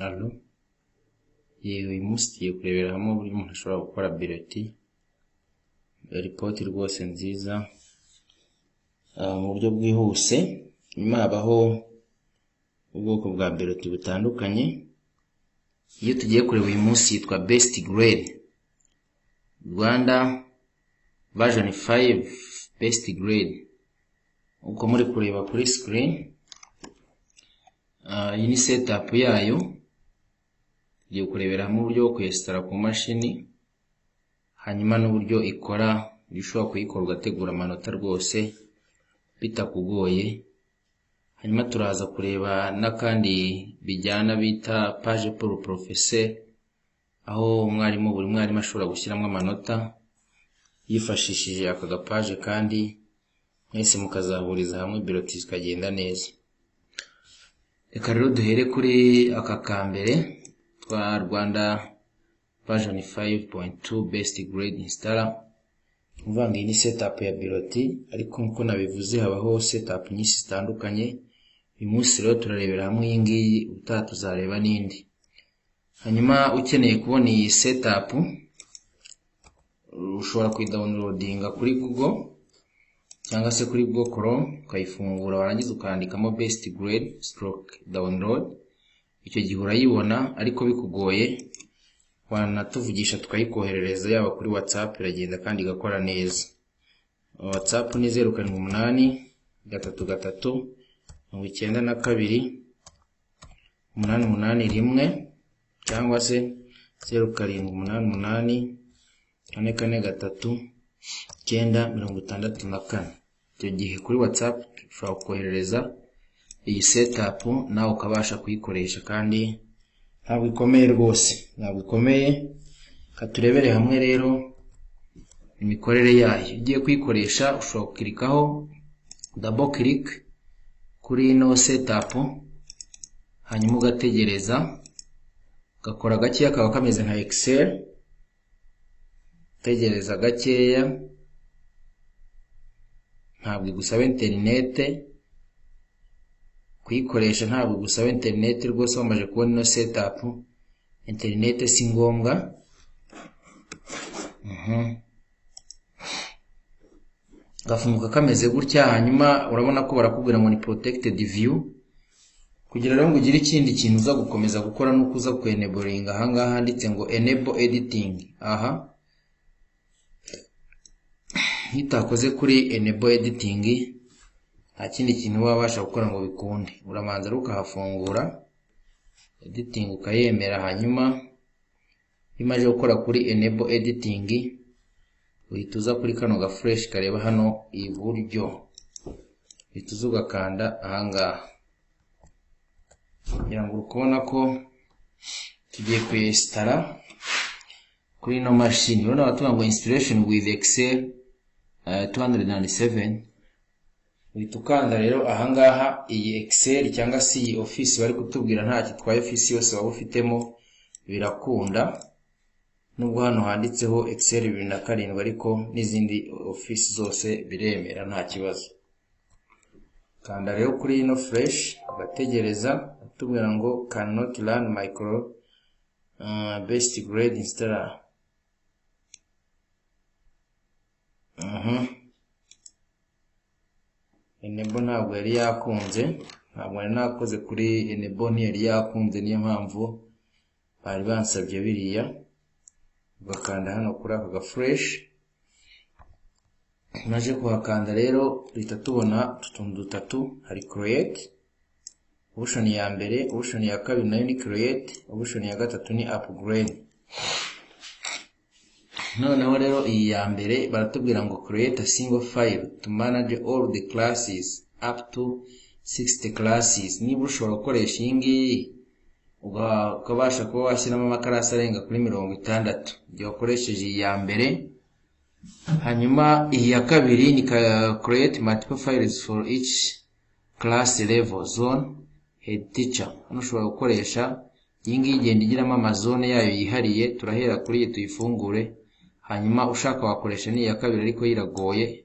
Allo, uyu munsi tugiye kurebera hamwe uburyo umuntu ashobora gukora biroti, ripoti rwose nziza mu buryo bwihuse. Nyuma habaho ubwoko bwa biroti butandukanye. Iyo tugiye kureba uyu munsi yitwa best grade Rwanda version 5 best grade. Uko muri kureba kuri screen, iyi ni setup yayo. Tugiye kurebera hamwe uburyo bwo kuyesitara ku mashini, hanyuma n'uburyo ikora, ushobora kuyikora ugategura amanota rwose bitakugoye. Hanyuma turaza kureba n'akandi bijyana bita page pour professeur, aho buri mwarimu ashobora gushyiramo amanota yifashishije aka gapaje, kandi mwese mukazahuriza hamwe biroti zikagenda neza. Reka rero duhere kuri aka kambere twa Rwanda version 5.2 best grade installer. Mvanga iyi ni setup ya biroti, ariko nkuko nabivuze habaho setup nyinshi zitandukanye. Uyu munsi rero turarebera hamwe iyi ngiyi, ubutaha tuzareba n'indi. Hanyuma ukeneye kubona iyi setup ushobora kuyidownloadinga kuri Google cyangwa se kuri Google Chrome, ukayifungura warangiza ukandikamo best grade /download. Icyo gihe urayibona, ariko bikugoye wanatuvugisha tukayikoherereza, yaba kuri WhatsApp iragenda kandi igakora neza. WhatsApp ni 078 cyangwa se 0788439664. Icyo gihe kuri WhatsApp ushobora koherereza iyi setup nawe ukabasha kuyikoresha, kandi ntabwo ikomeye rwose, ntabwo ikomeye. Katurebere hamwe rero imikorere yayo. Ugiye kuyikoresha ushobora kukirikaho double click kuri ino setup, hanyuma ugategereza gakora gakeya, kaba kameze nka Excel. Tegereza gakeya, ntabwo igusaba internet kuyikoresha, ntabwo igusaba internet rwose. Wamaje kubona ino setup, internet si ngombwa. Gafunguka kameze gutya, hanyuma urabona ko barakubwira ngo ni protected view. Kugira rero ngo ugire ikindi kintu uza gukomeza gukora, nuko uza ku enabling ahangaha handitse ngo enable editing. Hitakoze kuri enable editing, nta kindi kintu wabasha gukora ngo bikunde. Uramanza ukahafungura editing ukayemera, hanyuma imaze gukora kuri enable editing uhita uza kuri kano ga fresh kareba hano iburyo, uhita uza ugakanda ahangaha. Kugira ngo ukubona ko tugiye kuyesitara kuri ino mashini. Urabona batuvuga ngo inspiration with Excel 207. Uhita ukanda rero ahangaha iyi Excel cyangwa se iyi Office bari kutubwira nta kitwaye, Office yose waba ufitemo birakunda. Nubwo hano handitseho Excel 2007, ariko n'izindi Office zose biremera nta kibazo. Kanda rero kuri ino fresh ugategereza, atubwira ngo cannot run micro best grade installer. Enable ntabwo yari yakunze, ntabwo nari nakoze kuri enable, ntiyari yakunze, niyo mpamvu bari bansabye biriya. Ugakanda hano kuri aka ga fresh. Maje kuhakanda rero duhita tubona utuntu dutatu, hari create, option ya mbere, option ya kabiri nayo ni create, option ya gatatu ni upgrade. Noneho rero iyi ya mbere baratubwira ngo create a single file to manage all the classes up to 60 classes. Niba ushobora gukoresha iyi ngiyi ukabasha kuba washyiramo amakarasi arenga kuri 60 igihe wakoresheje iyi ya mbere. Hanyuma iyi ya kabiri ni create multiple files for each class level, zone, head teacher. Hano ushobora gukoresha iyi ngiyi igenda igiramo amazone yayo yihariye. Turahera kuri iyi tuyifungure, hanyuma ushaka wakoresha ni iya kabiri, ariko yiragoye.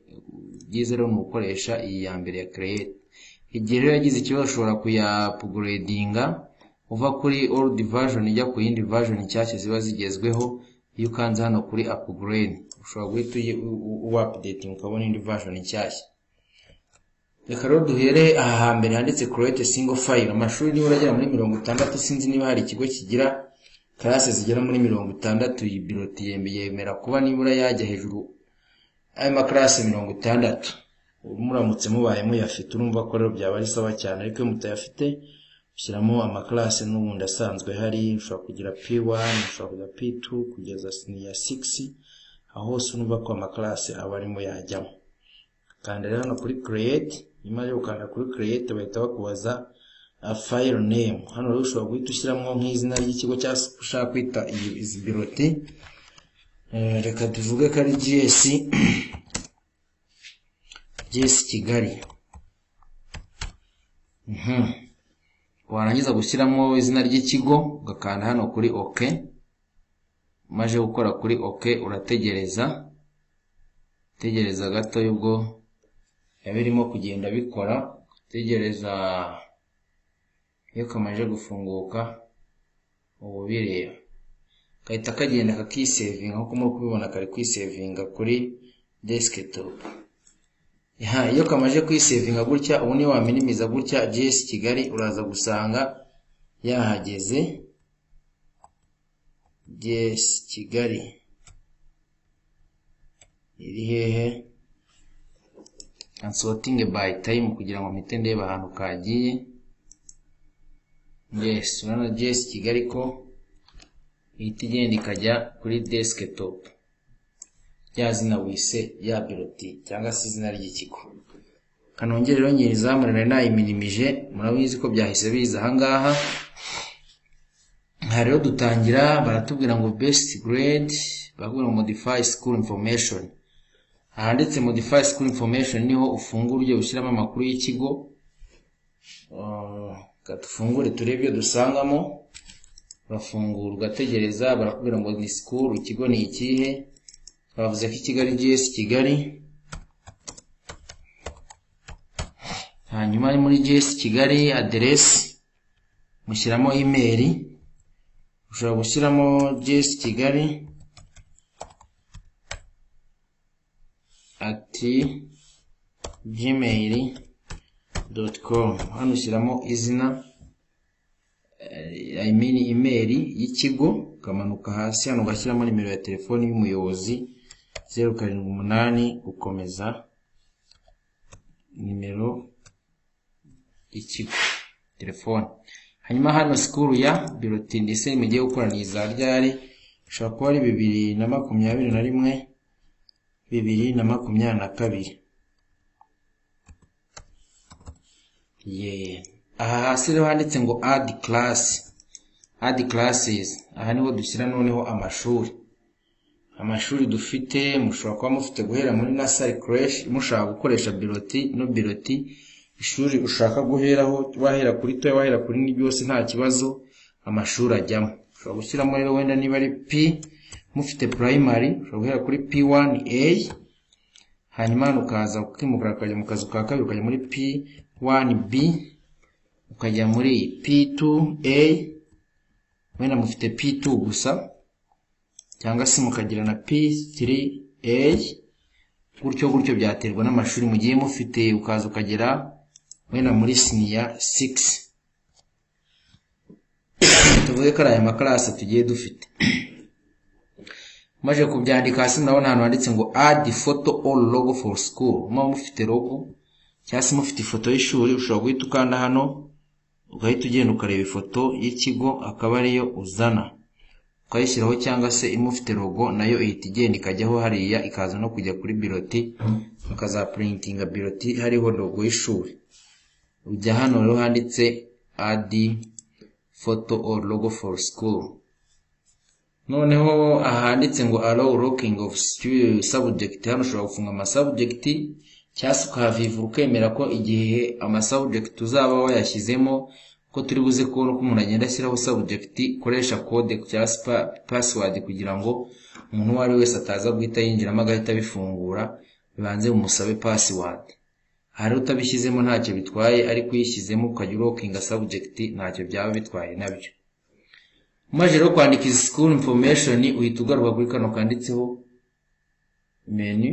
Byiza rero ni ukoresha iyi ya mbere ya create. Igihe rero yagize ikibazo ushobora kuya upgradinga uva kuri old version ijya ku yindi version nshyashya ziba zigezweho. Iyo ukanze hano kuri upgrade ushobora guhita update ukabona indi version nshyashya. Reka rero duhere aha hambere handitse create single file. Amashuri niba uragera muri 60, sinzi niba hari ikigo kigira classe zigera muri 60. Iyi biroti yemera kuba nibura yajya hejuru ayo maklase 60. Muramutse mubaye muyafite urumva ko rero byaba ari sawa cyane, ariko iyo mutayafite ushyiramo amaklase n'ubundi asanzwe hari. Ushobora kugira P1, ushobora kugira P2 kugeza senior 6, aho hose urumva ko amaklase aba arimo yajyamo. Kanda rero hano kuri create, nyuma yo gukanda kuri create bahita bakubaza file name. Hano rero ushobora guhita ushyiramo nk'izina ry'ikigo cyangwa ushaka kwita izi biroti. Reka tuvuge ko ari GS Kigali. Warangiza gushyiramo izina ry'ikigo ugakanda hano kuri OK. Maje gukora kuri OK urategereza. Tegereza gato ubwo yabirimo kugenda bikora. Tegereza iyo kamaje gufunguka ubu bireba. Kahita kagenda kakisavinga nko muri kubibona kari kwisavinga kuri desktop. Iyo kamaje kwisavinga gutya ubu ni waminimiza gutya GS Kigali uraza gusanga yahageze. GS Kigali iri hehe? Sorting by time kugira ngo mpite ndeba ahantu kagiye. Yes, urabona GS Kigali ko ihita igenda ikajya kuri desktop. Ya zina wise ya biroti cyangwa se izina ry'ikigo. Kanongere rero nyirizamu nari nayiminimije, murabizi ko byahise biza aha ngaha. Rero dutangira baratubwira ngo best grade, bakubwira ngo modify school information. Handitse modify school information niho ufungura ujye ushyiramo amakuru y'ikigo. Katufungure turebe dusangamo. Bafungura ugategereza, barakubwira ngo ni school, ikigo ni ikihe. Bavuze ko Kigali GS Kigali. Hanyuma ari muri GS Kigali address mushyiramo email. Ushobora gushyiramo GS Kigali @gmail.com. Hano ushyiramo izina email y'ikigo, ukamanuka hasi hano ugashyiramo nimero ya telefoni y'umuyobozi 078 gukomeza nimero y'ikigo telefone. Hanyuma hano school ya biroti ndetse mugiye gukora ni za ryari. Ushobora kuba ari 2021 2022. Aha hasi rero handitse ngo add class, add classes. Aha niho dushyira noneho amashuri dufite. Mushobora kuba mufite guhera muri nursery creche mushaka gukoresha biroti no biroti. Ishuri ushaka guheraho wahera kuri to wahera kuri ni byose nta kibazo amashuri ajyamo. Ushobora gushyiramo rero wenda niba ari P mufite primary ushobora guhera kuri P1A, hanyuma ukaza ukimukira ukajya mu kazu ka kabiri ukajya muri P1B, ukajya muri P2A, wenda mufite P2 gusa, cyangwa se mukagira na P3A. Gutyo byaterwa n'amashuri mugiye mufite. Ukaza ukagera wenda muri senior 6. Tuvuge ko aya maklase tugiye dufite. Maje kubyandika hasi ndabona hano handitse ngo add photo or logo for school. Mufite logo cyangwa se mufite ifoto y'ishuri, ushobora guhita ukanda hano ugahita ugenda ukareba ifoto y'ikigo akaba ariyo uzana ukayishyiraho, cyangwa se imufite logo nayo ihita igenda ikajyaho hariya ikaza no kujya kuri biroti mukaza printinga biroti hariho logo y'ishuri. Ujya hano rero handitse add photo or logo for school. Noneho ahanditse ngo allow locking of subject. Hano ushobora gufunga ama subject cyangwa se ukahaviva ukemera ko igihe ama subject uzaba wayashyizemo ko turi buze kubona ko umuntu agenda ashyiraho subject koresha code cyangwa password kugira ngo umuntu wari wese ataza guhita yinjiramo agahita bifungura, bibanze umusabe password. hari utabishyizemo ntacyo bitwaye, ariko uyishyizemo ukajya urokinga subject ntacyo byaba bitwaye nabyo. Umaze rero kwandika school information, uhita ugaruka kuri kano kanditseho menu.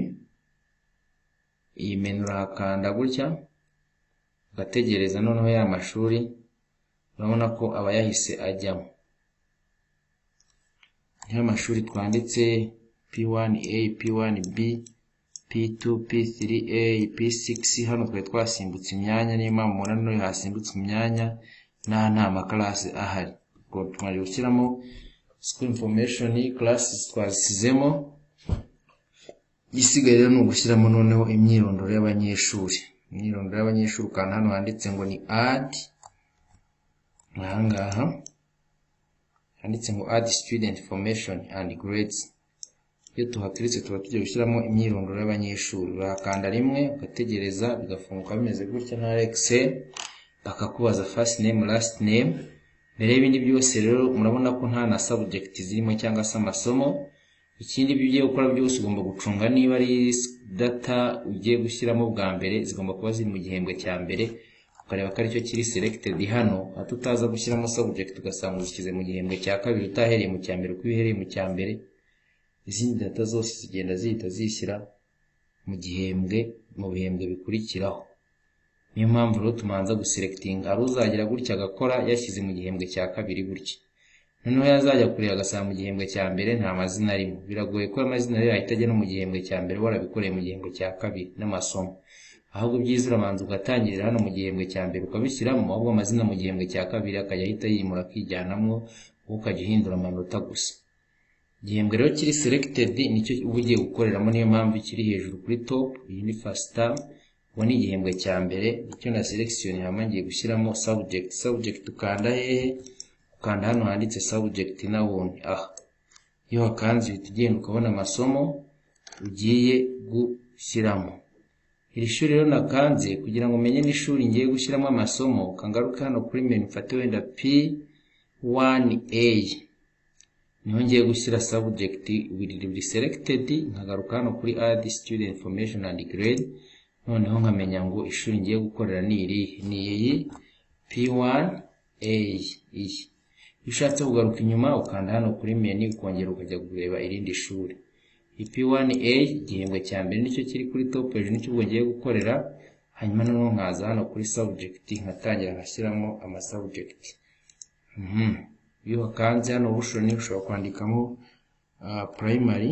Iyi menu urahakanda gutya ugategereza, noneho ya mashuri urabona ko aba yahise ajyamo. Niyo mashuri twanditse P1A, P1B, P2, P3A, P6. Hano twari twasimbutse imyanya, niyo mpamvu mubona no hasimbutse imyanya nta maklasi ahari. Ubwo tumaze gushyiramo school information, classes twazisizemo. Igisigaye rero ni ugushyiramo noneho imyirondoro y'abanyeshuri. Imyirondoro y'abanyeshuri kandi hano handitse ngo ni add. Ahangaha handitse ngo add student information and grades. Iyo tuhakiretse tuba tugiye gushyiramo imyirondoro y'abanyeshuri. Urakanda rimwe ugategereza bigafunguka bimeze gutya nka Excel, bakakubaza first name last name. Mbere y'ibindi byose rero murabona ko nta na subject zirimo cyangwa se amasomo. Ikindi bigiye gukora byose ugomba gucunga niba ari data ugiye gushyiramo bwa mbere zigomba kuba ziri mu gihembwe cya mbere, ukareba ko aricyo kiri selected hano. Tutaza gushyiramo subject ugasanga uzishyize mu gihembwe cya kabiri utahereye mu cya mbere, uko uhereye mu cya mbere izindi data zose zigenda zihita zishyira mu gihembwe, mu bihembwe bikurikiraho. Niyo mpamvu rero tumanza guselecting ari uzagira gutya agakora yashyize mu gihembwe cya kabiri gutya. Noneho yazajya kureba agasanga mu gihembwe cya mbere nta mazina arimo. Biragoye ko amazina rero ahita ajya no mu gihembwe cya mbere warabikoreye mu gihembwe cya kabiri n'amasomo. Ahubwo byiza urabanza ugatangirira hano mu gihembwe cya mbere ukabishyiramo, ahubwo amazina mu gihembwe cya kabiri akajya ahita yimura akijyanamwo, ukajya uhindura amanota gusa. Igihembwe rero kiri selected nicyo uba ugiye gukoreramo, niyo mpamvu kiri hejuru kuri top. Iyi ni first term, ubu ni igihembwe cya mbere, nicyo na selection hama ngiye gushyiramo subject. Subject ukanda hehe? Ukanda hano handitse subject na wundi. Iyo wakanze uhita ugenda ukabona amasomo ugiye gushyiramo. Iri shuri rero nakanze kugira ngo umenye n'ishuri ngiye gushyiramo amasomo, ukangaruka hano kuri menu mfate wenda P1A. Niho ngiye gushyira subject will be selected, nkagaruka hano kuri add student information and grade. Noneho nkamenya ngo ishuri ngiye gukorera ni irihe, ni iyi P1A. Iyo ushatse kugaruka inyuma ukanda hano kuri menu ukongera ukajya kureba irindi shuri. P1A igihembwe cya mbere nicyo kiri kuri top hejuru, nicyo ubwo ngiye gukorera. Hanyuma noneho nkaza hano kuri subject nkatangira nkashyiramo ama subject. Iyo wakanze hano option ushobora kwandikamo primary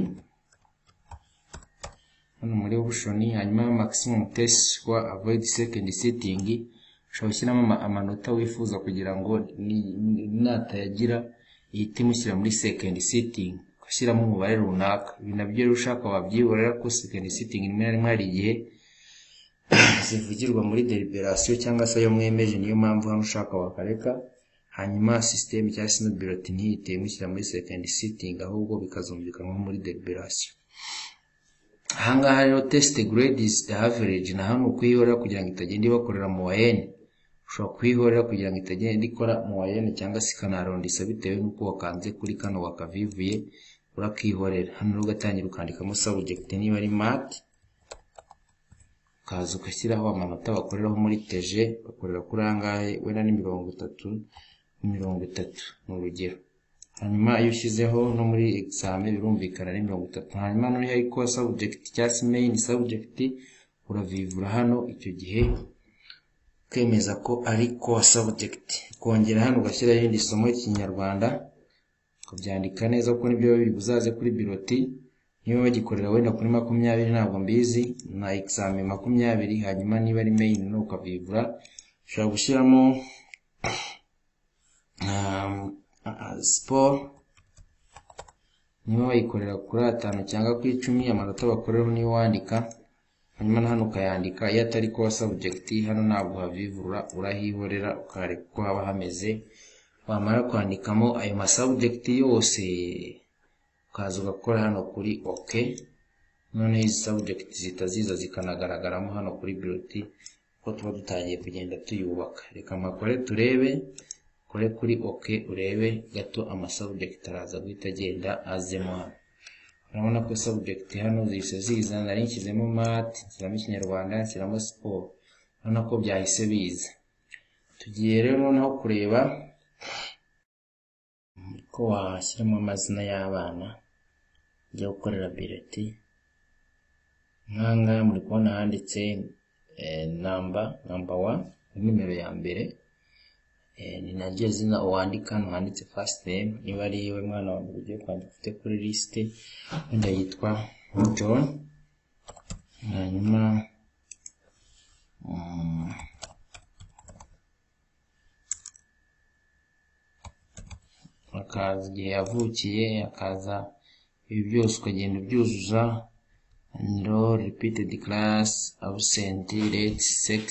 hano muri option, hanyuma maximum test score avoid second sitting. Ushobora gushyiramo amanota wifuza kugira ngo natayagira ihite imushyira muri second sitting, ugashyiramo umubare runaka. Ibi nabyo rero ushaka wabyihorera ko second sitting rimwe na rimwe hari igihe zivugirwa muri deliberation cyangwa se yo mwemeje, niyo mpamvu hano ushaka wakareka. Hanyuma system cyangwa se bulletin ntihite imushyira muri second sitting, ahubwo bikazumvikanwa muri deliberation. Ahangaha rero test grade is the average, na hano kwihorera kugira ngo itagenda ibakorera mu wayene. Ushobora kwihorera kugira ngo itagenda ikora mu wayene cyangwa se ikanarondisa bitewe n'uko wakanze kuri kano wakavivuye, urakihorera. Hano rero ugatangira ukandikamo subject niba ari math, ukaza ugashyiraho amanota bakoreraho muri TG, bakorera kuri angahe wenda ni 30 ni urugero. Hanyuma iyo ushyizeho no muri examen birumvikana ni 30. Hanyuma noneho ariko subject cyangwa se main subject uravivura hano icyo gihe ukemeza ko ari core subject. Kongera hano ugashyira irindi somo y'Ikinyarwanda ukabyandika neza ko nibyo bibuzaze kuri biroti. Niba bagikorera wenda kuri 20 ntabwo mbizi, na examen 20. Hanyuma niba ari main no ukavivura. Ushobora gushyiramo sport niba bayikorera kuri 5 cyangwa kuri 10, amanota bakoreraho niyo wandika. Hanyuma hano ukayandika. Iyo atari ko subject hano ntabwo havivura, urahihorera ukareka ko haba hameze. Wamara kwandikamo ayo ma subject yose ukaza ugakora hano kuri OK. None izi subject zitaziza zikanagaragaramo hano kuri biroti ko tuba dutangiye kugenda tuyubaka. Reka makore turebe, kore kuri OK urebe gato ama subject araza guhita agenda azemo hano. Urabona ko subject hano zise ziza, nari nshyizemo math, nshyiramo Ikinyarwanda, nshyiramo sport. urabona ko byahise biza. Tugiye rero noneho kureba ko washyiramo amazina y'abana ujya gukorera bireti. Nk'ahangaha muri kubona handitse number 1, nimero ya mbere. Ni naryo zina uwandika, hano handitse first name, niba ari iwe mwana wa mbere ugiye kwandika ufite kuri liste, wenda yitwa John. Hanyuma akaza igihe yavukiye, akaza ibi byose ukagenda ubyuzuza, enroll, repeated class, absent, rate, sex.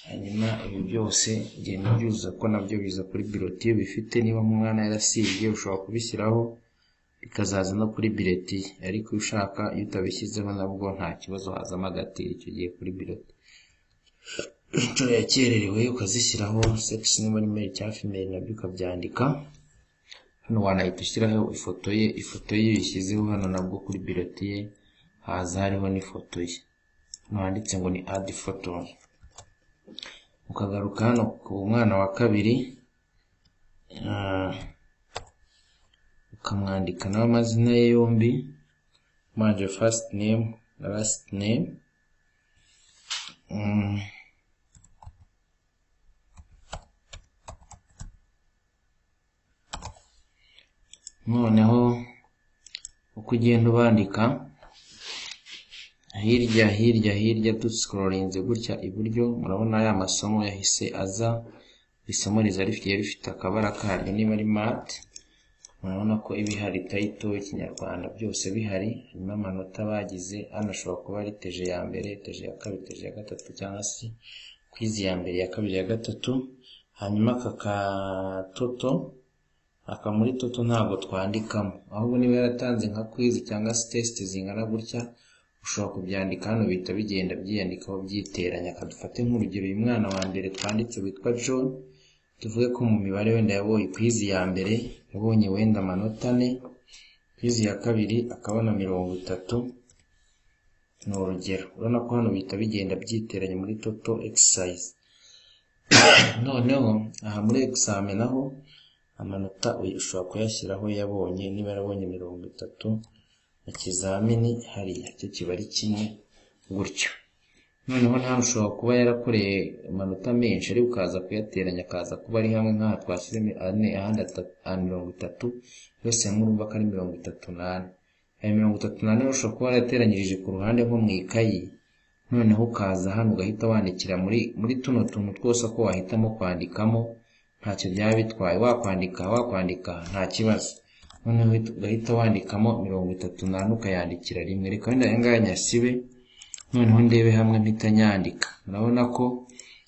Hanyuma ibi byose ugenda ubyuzuza ko nabyo biza kuri bireti bifite. Niba umwana yarasibye ushobora kubishyiraho bikazaza no kuri bireti, ariko ushaka iyo utabishyizeho nabwo nta kibazo, hazamo agatiri icyo gihe kuri bireti. Inshuro yakererewe ukazishyiraho, sex niba ari male cyangwa female nabyo ukabyandika. Hano wanahita ushyiraho ifoto ye uyishyizeho hano nabwo kuri bireti ye haza hariho n'ifoto ye. Hano handitse ngo ni add photo. Ukagaruka hano ku mwana wa kabiri, ukamwandika nawe amazina ye yombi, manje first name na last name. Noneho uko ugenda ubandika hirya duscrollinze gutya iburyo, murabona ya masomo yahise aza. Isomo riza rifite akabara karyo, niba ari math murabona ko ibihari, title, ikinyarwanda byose bihari. Hanyuma amanota bagize, hano ashobora kuba ari teje ya mbere, teje ya kabiri, teje ya gatatu, cyangwa se quiz ya mbere, ya kabiri, ya gatatu. Hanyuma toto, aka muri toto ntabwo twandikamo, ahubwo niba yaratanze nka quiz cyangwa se test zingana gutya ushobora kubyandika hano, bihita bigenda byiyandikaho byiteranya. Kadufate nk'urugero uyu mwana wa mbere twanditse witwa John, tuvuge ko mu mibare wenda yabonye quiz ya mbere yabonye wenda amanota 4, quiz ya kabiri akabona 30. Ni urugero, urabona ko hano bihita bigenda byiteranya muri total exercise. Noneho aha muri examen naho amanota ushobora kuyashyiraho yabonye, niba yarabonye 30 mu kizamini hariya cyo kiba ari kimwe gutyo. Noneho nta ushobora kuba yarakoreye amanota menshi ari ukaza kuyateranya, akaza kuba ari hamwe nk'aha twashyize 4 ahandi 30, yose murumva ko ari 38. Ayo 38 ushobora kuba yarateranyirije ku ruhande nko mu ikayi. Noneho ukaza hano ugahita wandikira muri tuno tuntu twose ko wahitamo kwandikamo, ntacyo byaba bitwaye. Wakwandika nta kibazo. Noneho ugahita wandikamo 38 ukayandikira rimwe. Reka wenda yangaya nyasibe, noneho ndebe hamwe mpita nyandika. Urabona ko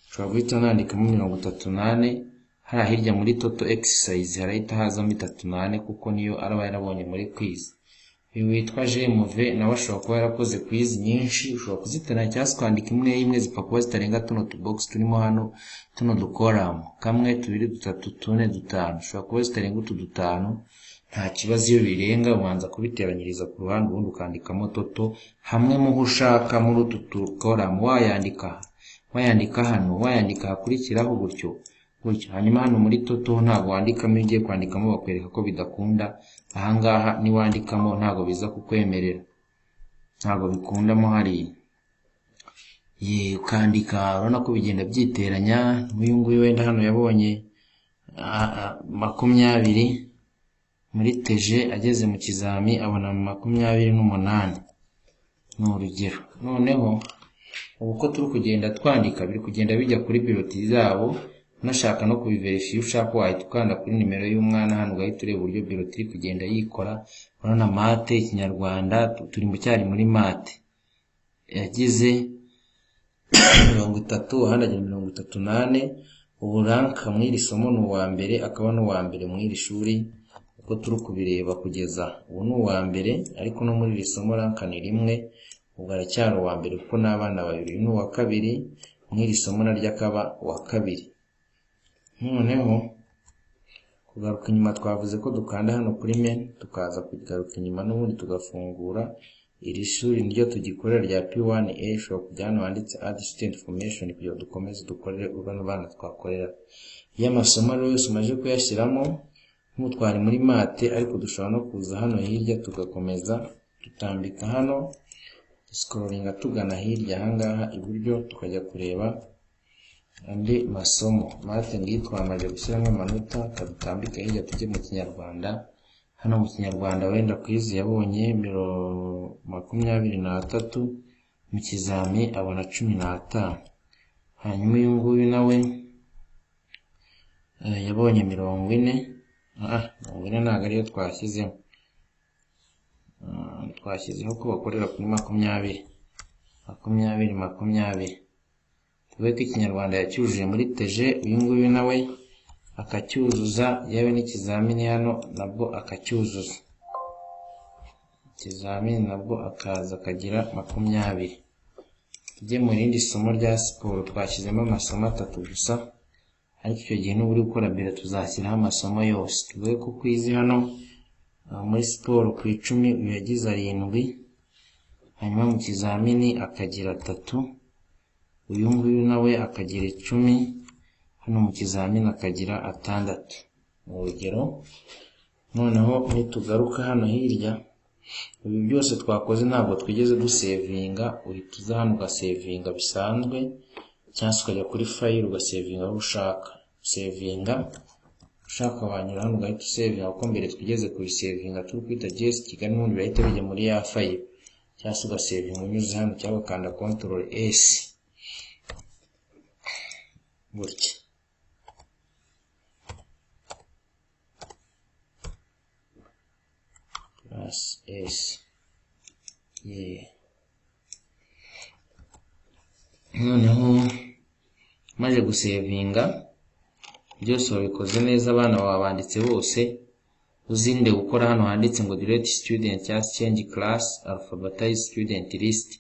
ushobora guhita nandikamo 38, hari hirya muri total exercise harahita hazamo 38 kuko niyo araba yarabonye muri quiz. Uyu witwa JMV nawe ashobora kuba yarakoze quiz nyinshi, ushobora kuziteranya cyangwa kwandika imwe zipfa kuba zitarenga tuno tubox turimo hano, tuno dukoramu 1, 2, 3, 4, 5. Ushobora kuba zitarenga utu 5, nta kibazo. Iyo birenga ubanza kubiteranyiriza ku ruhande, ubundi ukandikamo toto hamwe mu ushaka muri utu dukoramu. Wayandika hano, wayandika hakurikiraho gutyo. Hanyuma hano muri toto ntabwo wandikamo, ugiye kwandikamo bakwereka ko bidakunda. Ahangaha niwandikamo ntabwo biza kukwemerera, ntabwo bikundamo hariya. Ukandika, urabona ko bigenda byiteranya. Uyu nguyu wenda hano yabonye 20 muri teje, ageze mu kizami abona 28. Ni urugero. Noneho uko turi kugenda twandika biri kugenda bijya kuri biroti zabo. Unashaka no kubiverify, ushaka wahita ukanda kuri nimero y'umwana hano ugahita ureba uburyo biroti iri kugenda yikora. Urabona mate, ikinyarwanda, turi mu cyari muri mate, yagize 30, ahandi agira 38. Ubu rank mu iri somo ni uwa mbere, akaba n'uwa mbere mu iri shuri uko turi kubireba kugeza ubu ni uwa mbere, ariko no muri iri somo rank ni 1. Ubwo aracyari uwa mbere kuko n'abana babiri. Ni uwa kabiri mu iri somo naryo akaba uwa kabiri. Noneho kugaruka inyuma twavuze ko dukanda hano kuri men, tukaza kugaruka inyuma n'ubundi tugafungura iri shuri niryo tugikorera rya P1A, ushobora kujya hano handitse add student information kugira ngo dukomeze dukorere bano bana twakorera. Iyo amasomo rero yose umaze kuyashyiramo, nk'utwari muri mate, ariko dushobora no kuza hano hirya tugakomeza dutambika hano, scrollinga tugana hirya ahangaha iburyo, tukajya kureba andi masomo. Mate ngiyi twamaze gushyiramo amanota, kadutambika hirya tujye mu Kinyarwanda. Hano mu Kinyarwanda wenda kwizi yabonye 23, mu kizami abona 15. Hanyuma uyu nguyu nawe yabonye 40. 40 ntabwo ariyo twashyizeho, twashyizeho ko bakorera kuri 20. Tuvuge ko Ikinyarwanda yacyujuje muri TG, uyu nguyu nawe akacyuzuza, yewe n'ikizamini hano nabwo akacyuzuza. Ikizamini nabwo akaza akagira 20. Tujye mu rindi somo rya siporo, twashyizemo amasomo 3 gusa, ariko icyo gihe n'uburi gukora mbere tuzashyiraho amasomo yose. Tuvuge ko kwizi hano muri siporo ku 10 uyu yagize 7, hanyuma mu kizamini akagira 3, uyu nguyu nawe akagira 10, hano mu kizamini akagira 6. Urugero, noneho nitugaruka hano hirya, ibi byose twakoze ntabwo twigeze dusevinga, uhita uza hano ugasevinga bisanzwe, cyangwa ukajya kuri file ugasevinga aho ushaka. Sevinga ushaka wanyura hano ugahita usevinga, kuko mbere twigeze kubisevinga turi kwita JS Kigali, n'ubundi bahita bijya muri ya file, cyangwa ugasevinga unyuze hano cyangwa ukanda Ctrl S gutya. S noneho maze gusevinga byose wabikoze neza, abana babanditse bose, uzinde gukora hano handitse ngo delete student cyangwa change class, alphabetize student list.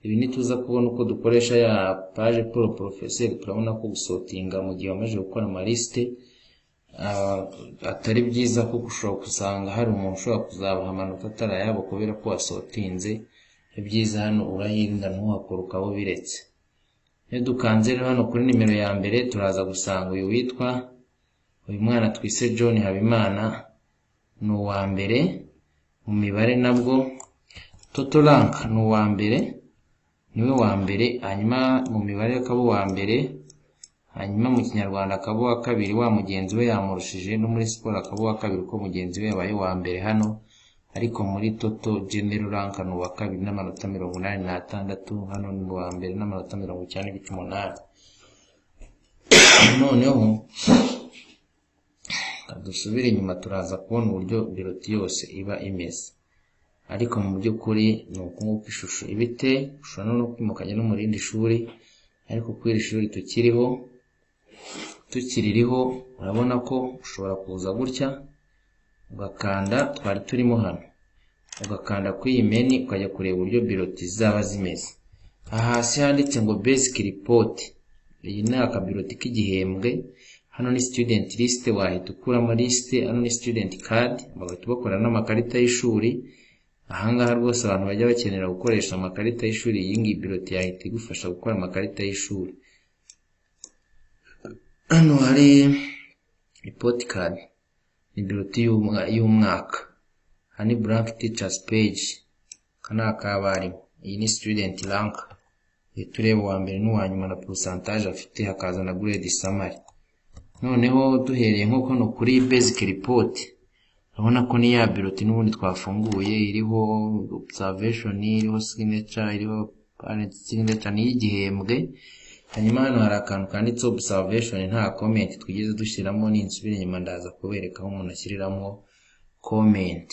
Ibi nituza kubona uko dukoresha ya page pour professeur, turabona ko gusotinga mu gihe wamaze gukora amaliste atari byiza, kuko ushobora kusanga hari umuntu ushobora kuzabaha amanota atarayabo kubera ko wasotinze. Ibyiza hano urayirinda ntuhakora ukaba ubiretse. Iyo dukanze rero hano kuri nimero ya mbere, turaza gusanga uyu mwana twise John Habimana ni uwa mbere mu mibare, nabwo total rank ni uwa mbere, niwe wa mbere, hanyuma mu mibare akaba uwa mbere, hanyuma mu Kinyarwanda akaba uwa kabiri, wa mugenzi we yamurushije, no muri siporo akaba uwa kabiri uko mugenzi we yabaye wa mbere hano, ariko muri total general rank ni uwa kabiri n'amanota 86, hano ni uwa mbere n'amanota 98. Noneho dusubire inyuma, turaza kubona uburyo biroti yose iba imeze, ariko mu by'ukuri ni uko nguko ishusho ibite. Ushobora no kwimukanya no mu rindi shuri, ariko kuri iri shuri tukiririho urabona ko ushobora kuza gutya ugakanda, twari turimo hano, ugakanda kuri iyi menu ukajya kureba uburyo biroti zaba zimeze. Aha hasi handitse ngo basic report, iyi ni akabiroti k'igihembwe. Hano ni student list, wahita ukuramo list. Hano ni student card, bagahita bakorana n'amakarita y'ishuri. Ahangaha rwose abantu bajya bakenera gukoresha amakarita y'ishuri, iyi ngiyi biroti yahita igufasha gukora amakarita y'ishuri. Hano hari report card, ni biroti y'umwaka. Aha ni blank teachers page, kana akabarimu. Iyi ni student rank, tureba uwa mbere n'uwa nyuma na percentage afite, hakaza na grade summary. Noneho duhereye nko hano kuri basic report, urabona ko ni ya biroti n'ubundi twafunguye, iriho observation, iriho signature, iriho parent signature, ni y'igihembwe. Hanyuma hano hari akantu kanditse observation, nta comment twigeze dushyiramo. Ninsubira inyuma ndaza kubereka aho umuntu ashyiriramo comment.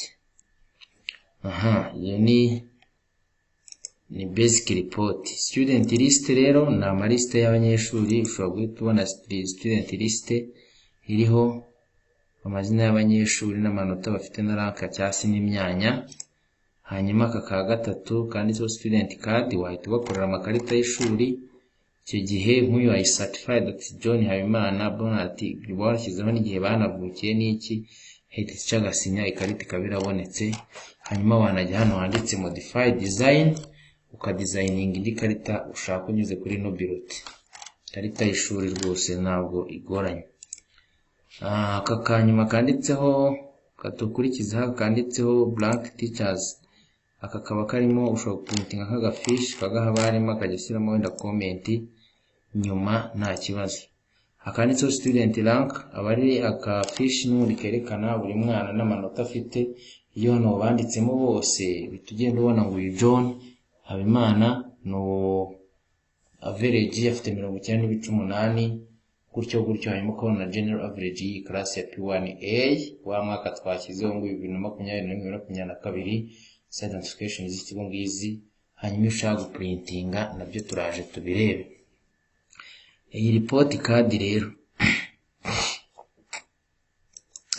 Iyo ni basic report. Student list rero ni amaliste y'abanyeshuri, ushobora guhita ubona student list iriho amazina y'abanyeshuri n'amanota bafite na rank cyangwa se n'imyanya. Hanyuma aka ka gatatu kanditseho student card, wahita bakorera amakarita y'ishuri. Icyo gihe nk'uyu wayi certified Dr. John Habimana Bonat, washyizeho n'igihe banavukiye n'iki, head teacher agasinya, ikarita ikaba irabonetse. Hanyuma wanajya hano handitse modify design, ukadesigninga indi karita ushaka unyuze kuri no biroti. Karita y'ishuri rwose ntabwo igoranye. Aka kanyuma kanditseho katukurikiza kanditseho blank teachers, aka kaba karimo ushobora guprintinga nk'agafishi kagahaba harimo akajya ushyiramo wenda comment nyuma nta kibazo. Akanditseho student rank, abari akafishi n'ubundi kerekana buri mwana n'amanota afite. Iyo hano banditsemo bose bitugenda ubona ngo uyu John Habimana no average afite 99.8 gutyo hanyuma ukabona general average iyi class ya P1A wa mwaka twashyizeho ngo 2021-2022 identification z'ikigo ngizi. Hanyuma ushaka guprintinga nabyo turaje tubirebe. Iyi report card rero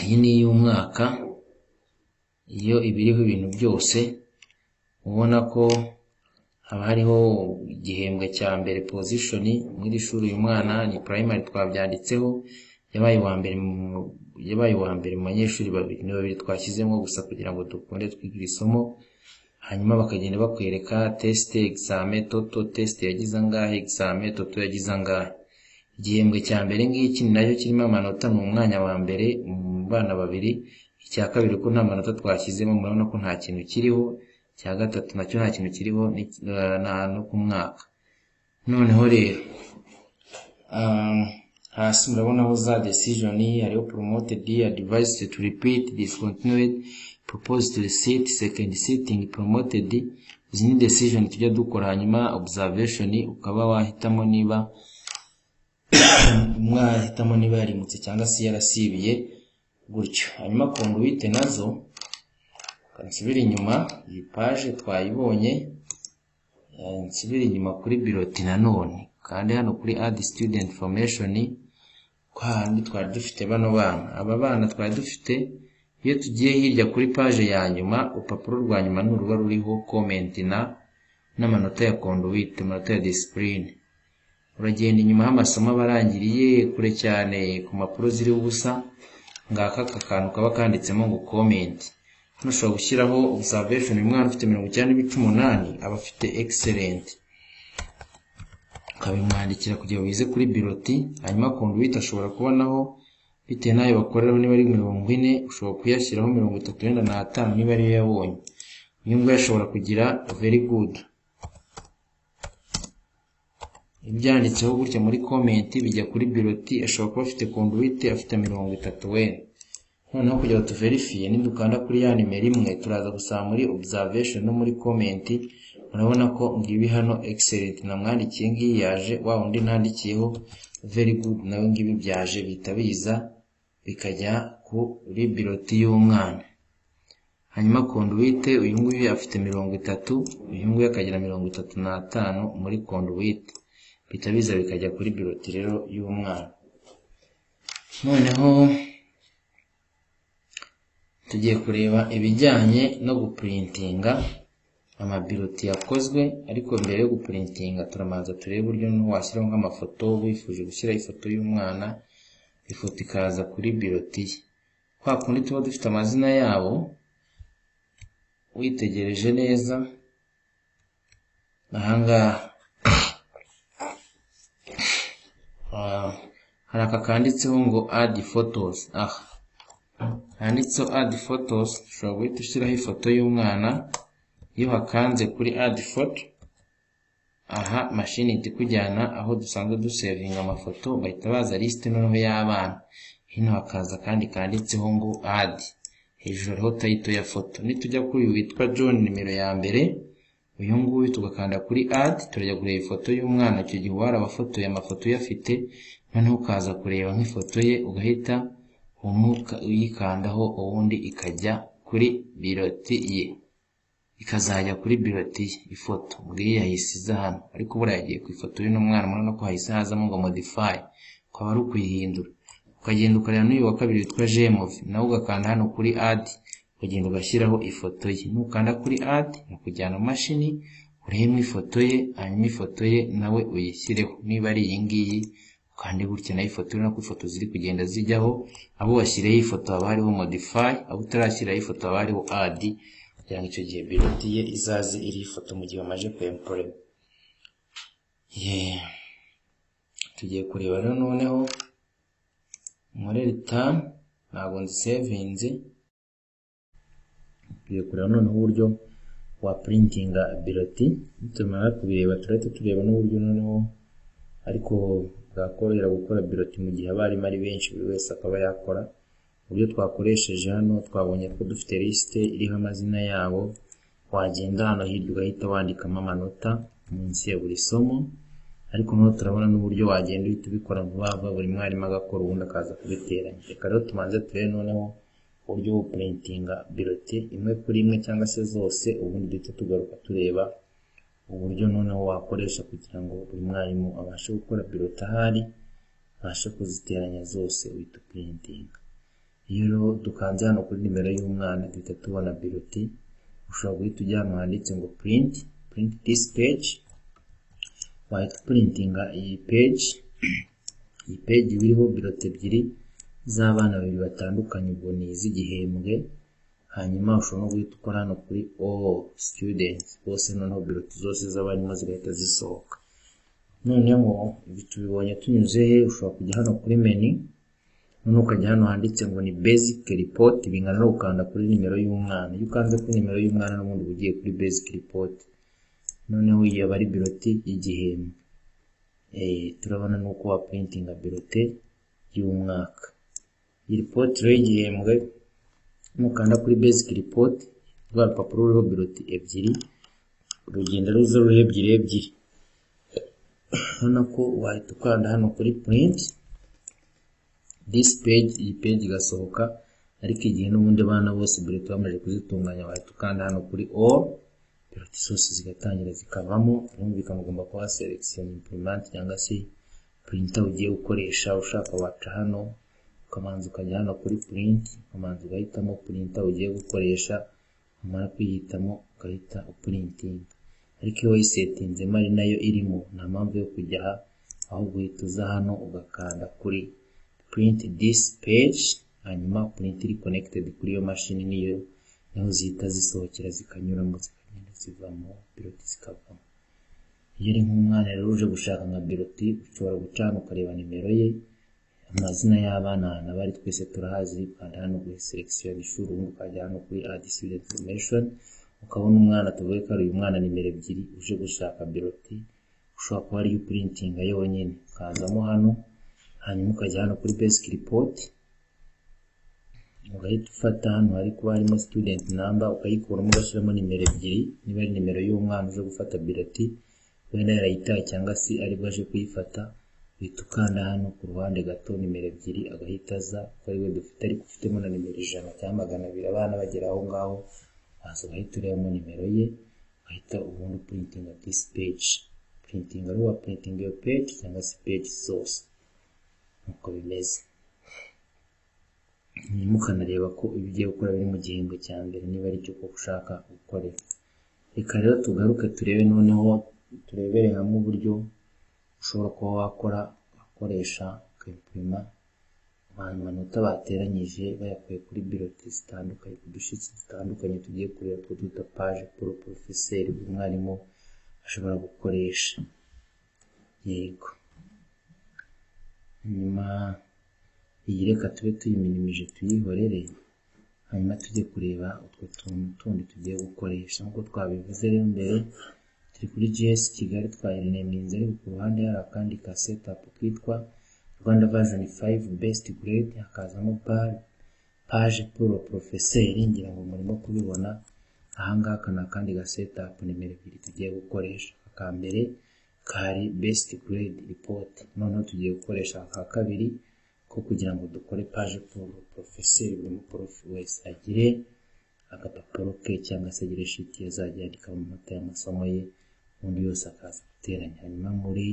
iyi ni y'umwaka, iyo ibiriho ibintu byose ubona ko haba hariho igihembwe cya mbere position muri shuri. Uyu mwana ni primary twabyanditseho, yabaye wa mbere mu banyeshuri babiri twashyizemo gusa kugira ngo dukunde twigira isomo. Hanyuma bakagenda bakwereka test, examen, total test yagize angahe, examen total yagize angahe. Igihembwe cya mbere ngiki nayo kirimo amanota ni umwanya wa mbere mu bana babiri. Icya kabiri ko nta manota twashyizemo murabona ko nta kintu kiriho. Cya gatatu nacyo nta kintu kiriho no ku mwaka. Noneho rero hasi murabonaho za decision, hariho promoted, advised to repeat, discontinued, proposed to resit, second sitting, promoted. Izi ni decision tujya dukora. Hanyuma observation ukaba wahitamo niba mwahitamo niba yarimutse cyangwa se yarasibiye gutyo. Hanyuma conduite nazo nsubira inyuma, iyi page twayibonye, nsubira inyuma kuri biroti nanone kandi hano kuri add student information kandi twari dufite bano bana. Aba bana twari dufite, iyo tugiye hirya kuri page ya nyuma, urupapuro rwa nyuma n'uruba ruriho comment n'amanota ya conduite, amanota ya discipline. Uragenda inyuma y'amasomo abarangiriye kure cyane ku mapuro ziri ubusa, ngaka akantu kaba kanditsemo ngo comment. Hano ushobora gushyiraho observation, umwana ufite 99.8 aba afite excellent, ukabimwandikira kugira wize kuri biroti. Hanyuma conduite ashobora kubonaho bitewe n'ayo bakoreraho, niba ari 40 ushobora kuyashyiraho 35 niba ariyo yabonye. Uyu nguyu ashobora kugira very good. Ibyanditseho gutya muri comment bijya kuri biroti, ashobora kuba afite conduite afite 30 we. Noneho kugira ngo tuverifie nidukanda kuri ya nimero imwe turaza gusaba muri observation no muri comment. Murabona ko ngibi hano excellent namwandikiye ngiyi yaje, wa undi nandikiyeho very good nawe ngibi byaje bitabiza bikajya kuri biroti y'umwana. Hanyuma conduite uyu nguyu afite 30, uyu nguyu akagira 35 muri conduite, bitabiza bikajya kuri biroti rero y'umwana. Noneho tugiye kureba ibijyanye no guprintinga amabiroti yakozwe, ariko mbere yo guprintinga turamanza turebe uburyo washyiraho nk'amafoto. Wifuje gushyira ifoto y'umwana, ifoto ikaza kuri biroti ye. Kwa kundi tuba dufite amazina yabo, witegereje neza ahangaha hari aka kanditseho ngo add photos. Handitseho add photos, ushobora guhita ushyiraho ifoto y'umwana. Iyo hakanze kuri add photo, machine iti kujyana aho dusanzwe dusavinga amafoto, bahita baza list noneho y'abana. Hino hakaza kandi kanditseho ngo add, hejuru hariho title ya foto. Nitujya kuri uyu witwa John nimero ya mbere, uyu nguyu tugakanda kuri add, turajya kureba ifoto y'umwana. Icyo gihe wari abafotoye amafoto uyafite, noneho ukaza kureba nk'ifoto ye ugahita uyikandaho, ubundi ikajya kuri biroti ye, ikazajya kuri biroti ye ifoto. Ngiyi yahisize hano, ariko buriya yagiye ku ifoto y'uno mwana. Murabona ko hahise hazamo ngo modify, ukaba ari ukuyihindura. Ukagenda ukareba n'uyu wa kabiri witwa Jemov, nawe ugakanda hano kuri add, ukagenda ugashyiraho ifoto ye. Nukanda kuri add nakujyana mu mashini urebe ifoto ye, hanyuma ifoto ye nawe uyishyireho. Niba ari iyi ngiyi kandi gutya nayo ifoto urabona ko ifoto ziri kugenda zijyaho, abo washyiriyeho ifoto haba hariho modify, abo utarashyiraho ifoto haba hariho add, kugira ngo icyo gihe biroti ye izaze iri ifoto mu gihe bamaze kuimport. Tugiye kureba rero noneho muri return, ntabwo nzisevinze. Tugiye kureba noneho uburyo wa printinga biroti. Tumara kubireba turahita tureba n'uburyo noneho ariko bwakorohera gukora biroti mu gihe abarimu ari benshi, buri wese akaba yakora. Uburyo twakoresheje hano twabonye ko dufite liste iriho amazina yabo, wagenda hano hirya ugahita wandikamo amanota munsi ya buri somo, ariko noneho turabona n'uburyo wagenda uhita ubikora vuba vuba, buri mwarimu agakora ubundi akaza kubiteranya. Reka rero tumanze turebe noneho uburyo bwo printinga biroti imwe kuri imwe cyangwa se zose, ubundi duhita tugaruka tureba uburyo noneho wakoresha kugira ngo buri mwarimu abashe gukora biroti ahari, abashe kuziteranya zose uhita printinga. Iyo rero dukanze hano kuri nimero y'umwana duhita tubona biroti. Ushobora guhita ujya hano handitse ngo print this page, wahita printinga iyi page. Iyi page iriho biroti ebyiri z'abana babiri batandukanye, ubwo ni iz'igihembwe. Hanyuma ushobora no guhita ukora hano kuri all students bose, noneho biroti zose z'abarimu zigahita zisohoka. Noneho ibi tubibonye tunyuze he, ushobora kujya hano kuri menu, noneho ukajya hano handitse ngo ni basic report, bingana no gukanda kuri nimero y'umwana. Iyo ukanze kuri nimero y'umwana n'ubundi ugiye kuri basic report. Noneho iyi aba ari biroti y'igihembwe. Turabona nuko wa printinga biroti y'umwaka. Iyi report rero y'igihembwe, mukanda kuri basic report, rwa rupapuro ruriho biroti ebyiri rugenda ruza ruriho ebyiri ebyiri. Urabona ko wahita ukanda hano kuri print this page, iyi page igasohoka, ariko igihe n'ubundi abana bose biroti bamaze kuzitunganya wahita ukanda hano kuri all, biroti zose zigatangira zikavamo. Birumvikana ugomba kuba selection implement cyangwa se printer ugiye gukoresha. Ushaka waca hano ukamanza ukajya hano kuri print, ukamanza ugahitamo printer ugiye gukoresha, umara kuyihitamo ugahita uprintinga. Ariko iyo wayisetinzemo ari nayo irimo, nta mpamvu yo kujya aha, ahubwo uhita uza hano ugakanda kuri print this page, hanyuma print iri connected kuri iyo mashini niyo zihita zisohokera zikanyuramo zikagenda zivamo, biroti zikavamo. Iyo uri nk'umwana rero uje gushaka nka biroti, ushobora guca hano ukareba nimero ye, amazina y'abana n'abari twese turahazi, ukanda hano kuri selection ishuri, ubundi ukajya hano kuri add student information, ukabona umwana tuvuge ko ari uyu mwana nimero ebyiri uje gushaka biroti. Ushobora kuba ariyo printinga yonyine, ukazamo hano, hanyuma ukajya hano kuri basic report, ugahita ufata hano hari kuba harimo student number, ukayikuramo ugashyiramo nimero ebyiri. Niba ari nimero y'umwana uje gufata biroti, wenda yarayitaye cyangwa se aribwo aje kuyifata, uhita ukanda hano ku ruhande gato nimero ebyiri, agahita aza ko ari we dufite, ariko ufitemo na nimero 100 cyangwa 200 abana bagera aho ngaho, waza ugahita urebamo nimero ye, ugahita ubundi printinga this page. Printinga ari wa printing iyo page cyangwa se page zose uko bimeze. Mukanareba ko ibyo ugiye gukora biri mu gihembwe cya mbere, niba ari cyo koko ushaka gukorera. Reka rero tugaruke turebe noneho, turebere hamwe uburyo ushobora kuba wakora ugakoresha ukimpurima amanota bateranyije bayakuye kuri biroti zitandukanye, ku dushyitsi dutandukanye tugiye kureba two duta page pour professeur buri mwarimu ashobora gukoresha. Yego, nyuma iyi reka tube tuyiminimije tuyihorere, hanyuma tujye kureba utwo tuntu tundi tugiye gukoresha. Nk'uko twabivuze rero mbere, turi kuri GS Kigali twayirenaminze, ariko ku ruhande hari akandi ka setup kitwa Rwanda version 5 best grade, hakazamo page pour professeur. Ngira ngo murimo kubibona ahangaha, kana kandi ga setup nimero 2 tugiye gukoresha. Aka mbere kari best grade report, noneho tugiye gukoresha aka kabiri ko kugira ngo dukore page pour professeur, buri prof wese agire agapapuro ke cyangwa se agire sheet yazajya yandika mu mata y'amasomo ye, undi yose akaza guteranya. Hanyuma muri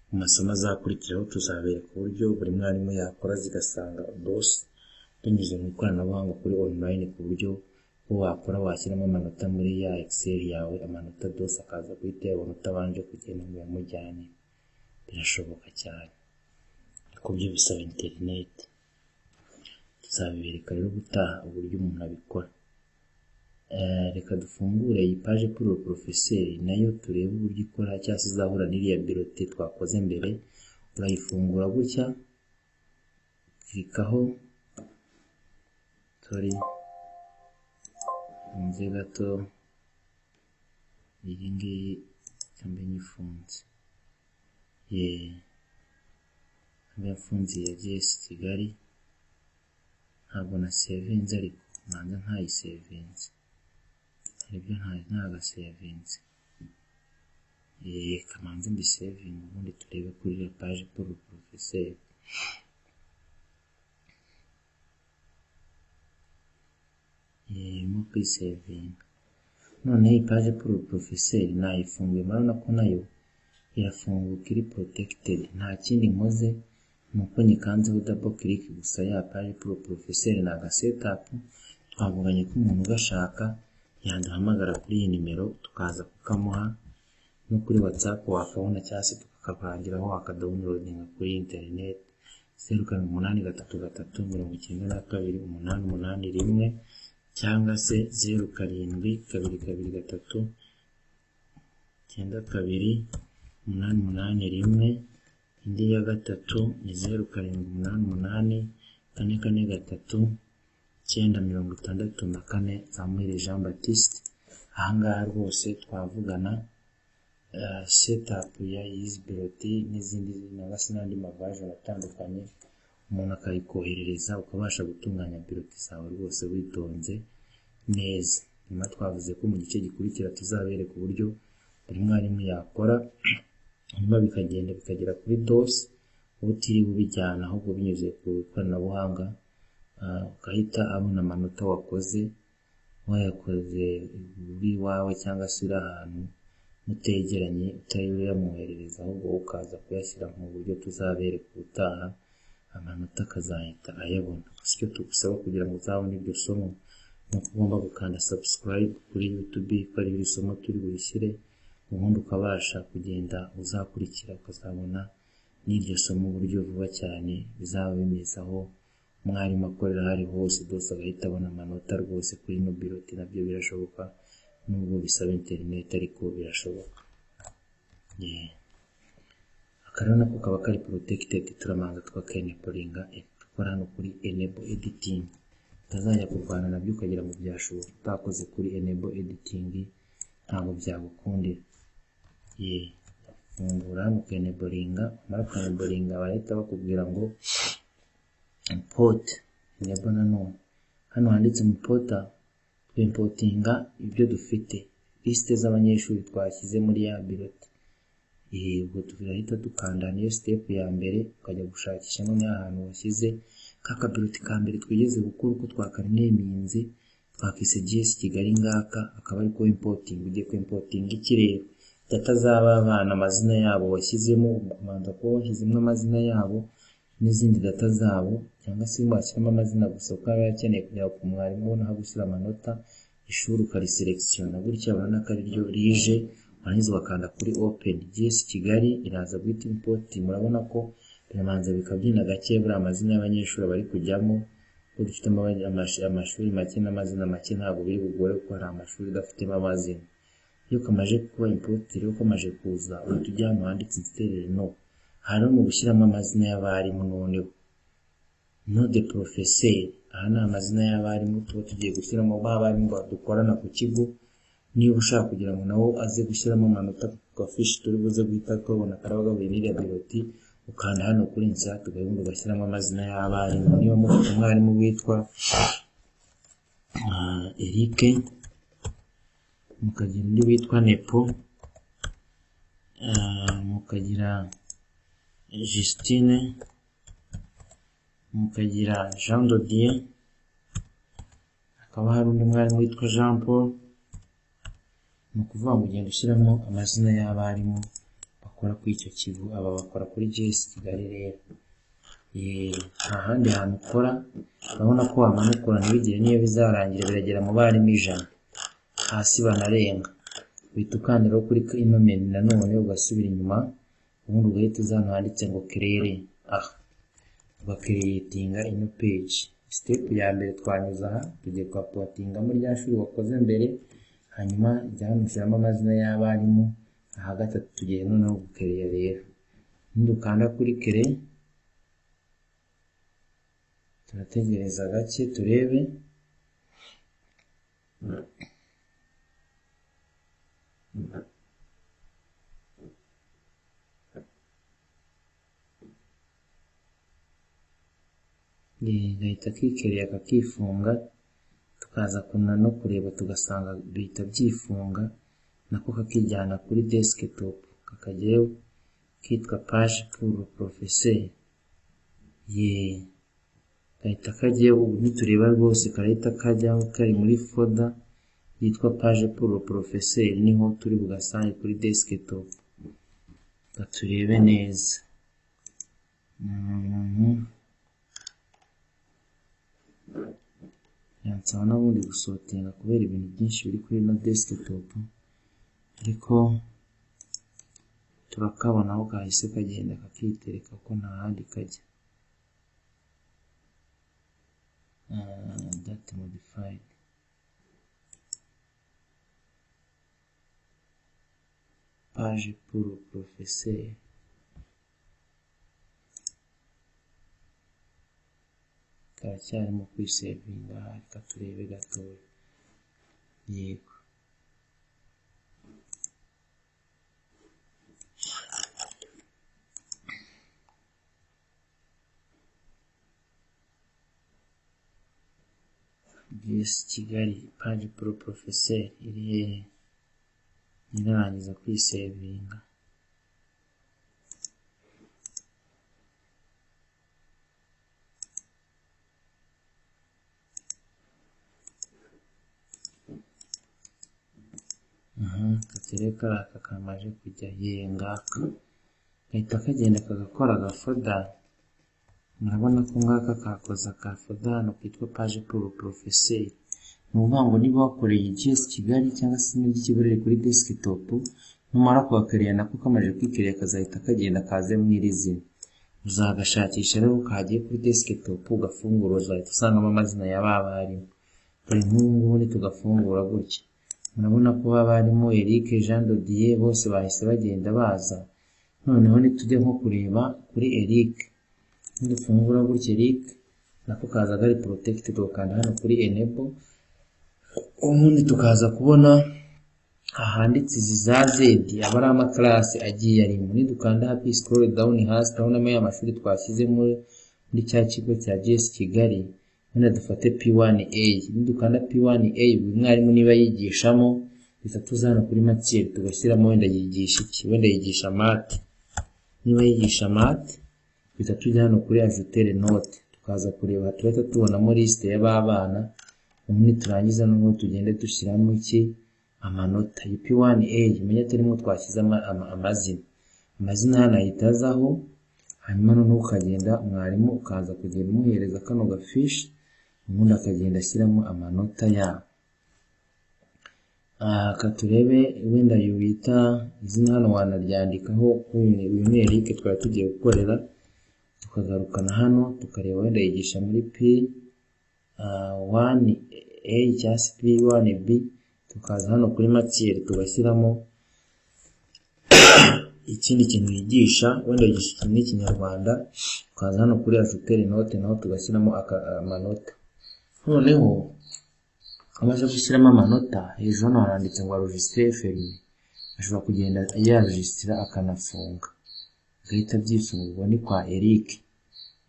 mu masomo azakurikiraho tuzabereka uburyo buri mwarimu yakora zigasanga dose tunyuze mu ikoranabuhanga kuri online, ku buryo wakora washyiramo amanota muri ya Excel yawe, amanota dose akaza guhita yabona utabanje kugenda ngo yamujyane. Birashoboka cyane. ariko byo bisaba internet. Tuzabibereka rero gutaha uburyo umuntu abikora. Reka dufungure iyi page pour le professeur nayo turebe uburyo ikora, cyangwa se izahura n'iriya birote twakoze mbere. Urayifungura gutya, klikaho, nze gato, iyi ngiyi cyangwa nyifunze, mfunze ya GS Kigali, ntabwo na savinze, ariko manza ntayisavinze, haribyo ntagasavinze. Kamanze mbi saving, ubundi turebe kuri la page pour le professeur. Mo saving. None iyi page pour le professeur nayifunguye, murabona ko nayo irafunguka iri protected. Nta kindi nkoze nuko nyikanzeho double click gusa. Ya page pour le professeur ni aga setup twavuganye ko umuntu ugashaka yanduhamagara kuri iyi nimero tukaza kukamuha, no kuri WhatsApp wakabona cyangwa se tukakavangiraho wakadownloadinga kuri internet. 0783392881 cyangwa se 0722928881. Indi ya gatatu ni 0788443964 Samuel Jean Baptiste. Ahangaha rwose twavugana setup ya Easybiroti n'izindi n'andi mavaje atandukanye, umuntu akayikoherereza ukabasha gutunganya biroti zawe rwose witonze neza. Nyuma twavuze ko mu gice gikurikira tuzabereka uburyo buri mwarimu yakora, nyuma bikagenda bikagera kuri DOS utiriwe ubijyana, ahubwo binyuze ku ikoranabuhanga, ukahita abona amanota wakoze uri wawe cyangwa se uri ahantu mutegeranye, utayibura yamwoherereza, ahubwo ukaza kuyashyira mu buryo tuzabereka ubutaha, amanota akazahita ayabona. Icyo tugusaba kugira ngo uzabone iryo somo ni uko ugomba gukanda subscribe kuri YouTube ko ari iri somo turi burishyire, ubundi ukabasha kugenda uzakurikira ukazabona n'iryo somo uburyo vuba cyane bizaba bimeze, aho umwarimu akorera hari hose dose agahita abona amanota rwose kuri ino biroti. Nabyo birashoboka nubwo bisaba internet, ariko birashoboka. Akarere nako kaba kari protected, turamanza twakaenablinga dukora hano kuri enable editing. Utazajya kurwana nabyo ukagira ngo byashoboka utakoze kuri enable editing, ntabwo byagukundira. Fungura hano ukenablinga, mara ukenablinga barahita bakubwira ngo import enable. Nanone hano handitse importer, twimportinga ibyo dufite, liste z'abanyeshuri twashyize muri ya biroti. Ubwo turahita dukanda niyo step ya mbere, ukajya gushakisha none ahantu washyize kaka biroti ka mbere twigeze gukora, uko twakaneminze twakise GS Kigali ngaka, akaba ari ko importing. Ugiye ku importing ikirere data z'aba bana, amazina yabo washyizemo, umanza ko washyizemo amazina yabo n'izindi data zabo, cyangwa se washyiramo amazina gusa uko aba yakeneye kugira ngo umwarimu ubone aho gushyira amanota, ishuri ukariselectiona gutya, urabona ko ari ryo rije, warangiza ugakanda kuri open. GS Kigali iraza guhita import. Murabona ko biramanza bikabyina gake buri amazina y'abanyeshuri bari kujyamo, ko dufitemo amashuri make n'amazina make, ntabwo biri bugore ko hari amashuri udafitemo amazina. Iyo kamaje kuba import rero kamaje kuza, utujya hano handitse instead no, hano mu gushyiramo amazina y'abarimu. Noneho no de professeur, aha ni amazina y'abarimu tuba tugiye gushyiramo abarimu badukorana ku kigo. Niba ushaka kugira ngo nawo aze gushyiramo amanota ku gafishi turi buze guhita tubona karabaga buri n'iriya biroti, ukanda hano kuri insert ugahita ugashyiramo amazina y'abarimu. Niba mufite umwarimu witwa Eric, mukagira undi witwa Nepo, mukagira Justine, mukagira Jean Dodier, hakaba hari undi mwarimu witwa Jean Paul. Ni ukuvuga ngo ugenda ushyiramo amazina y'abarimu bakora kuri icyo kigo. Aba bakora kuri GS Kigali rero. Nta handi hantu ukora, urabona ko wamanukura ntibigire niyo bizarangira biragera mu barimu 100 hasi banarenga. Uhita ukandira kuri ino menu nanone ugasubira inyuma, ubundi ugahita uzana handitse ngo créer. ugakiriyetinga ino page. Step ya mbere twanyuze aha, tugiye kuhapuwatingamo rya shuri wakoze mbere, hanyuma jyana ushyiramo amazina y'abarimu. Aha gatatu tugiye noneho gukiriya rero. Nidukanda kuri kere, turategereza gake turebe. Gahita kikereye kakifunga, tukaza kuna no kureba tugasanga bihita byifunga, nako kakijyana kuri desktop kakajyayo kitwa page pour le professeur. Gahita kajyayo, ubu nitureba rwose karahita kajyaho kari muri folder yitwa page pour le professeur, niho turi bugasange kuri desktop. Turebe neza. Yansaba n'ubundi gusotinga kubera ibintu byinshi biri kuri no desktop, ariko turakabona aho kahise kagenda kakitereka ko nta handi kajya. That modified. Page pour le professeur. Karacyarimo kwisevinga, reka turebe gatoya. Yego. GS Kigali, page pour le professeur iri irarangiza kwisevinga. Katereka aka kamaje kujya ngaka, gahita kagenda kagakora agafoda. Murabona ko ngaka kakoza akafoda hano kitwa page pour le professeur. Ni ukuvuga ngo niba wakoreye GS Kigali cyangwa se n'ikigo riri kuri desktop, numara kuhakorera nako kamaje kwikerera kazahita kagenda kaze mu iri zina. Uzagashakisha rero kagiye kuri desktop, ugafungura uzahita usangamo amazina y'abarimu. Buri nk'ubu tugafungura gutya, murabona ko barimo Eric, Jean de Dieu, bose bahise bagenda baza. Noneho nitujya nko kureba kuri Eric, nidufungura gutya Eric nako kaza gari protected, ukanda hano kuri enable, ubundi tukaza kubona ahanditse izi za Z aba ari amaklasi agiye arimo. Nidukanda happy scroll down hasi turabonamo y'amashuri twashyize muri cya kigo cya GS Kigali. Wenda dufate P1A. Nidukanda P1A, buri mwarimu niba yigishamo bitatu zana kuri matière tugashyiramo wenda yigisha iki, wenda yigisha math. Niba yigisha math bitatu hano kuri ajouter note, tukaza kureba turahita tubonamo liste y'ababana. Ubundi turangiza n'ubu tugende dushyiramo iki, amanota. P1A umenye turimo twashyize amazina hano ahitazaho, hanyuma noneho ukagenda mwarimu ukaza kugenda umuhereza kano gafishi, ubundi akagenda ashyiramo amanota yabo. Katurebe wenda yubita izina hano wanaryandikaho uyu ni Eric twari tugiye gukorera. Tukagarukana hano tukareba wenda yigisha muri P1A cyangwa P1B, tukaza hano kuri matière tugashyiramo ikindi kintu yigisha, wenda yigisha n'ikinyarwanda, tukaza hano kuri ajouter note naho tugashyiramo amanota. Noneho amaze gushyiramo amanota, hejuru hano haranditse ngo enregistrer fermé. Ashobora kugenda yaregistra akanafunga, gahita byifungurwa ni kwa Eric.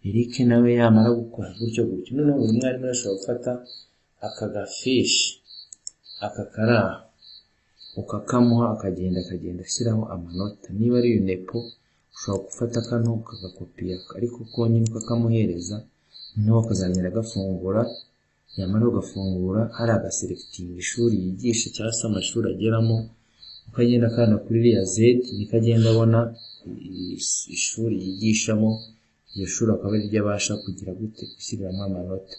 Eric nawe yamara gukora gutyo gutyo, noneho buri mwarimu ashobora gufata aka gafishi akakara ukakamuha akagenda ashyiraho amanota. Niba ari UNEPO ushobora gufata kano ukagakopiya, ariko ko nyine ukakamuhereza, noneho akazagenda agafungura. Yamara ugafungura hari agaselecting ishuri yigisha cyangwa se amashuri ageramo, ukagenda kana kuri iriya Z nikagenda abona ishuri yigishamo. Iyo shuri akaba ari ryo abasha kugira gute gushyiramo amanota.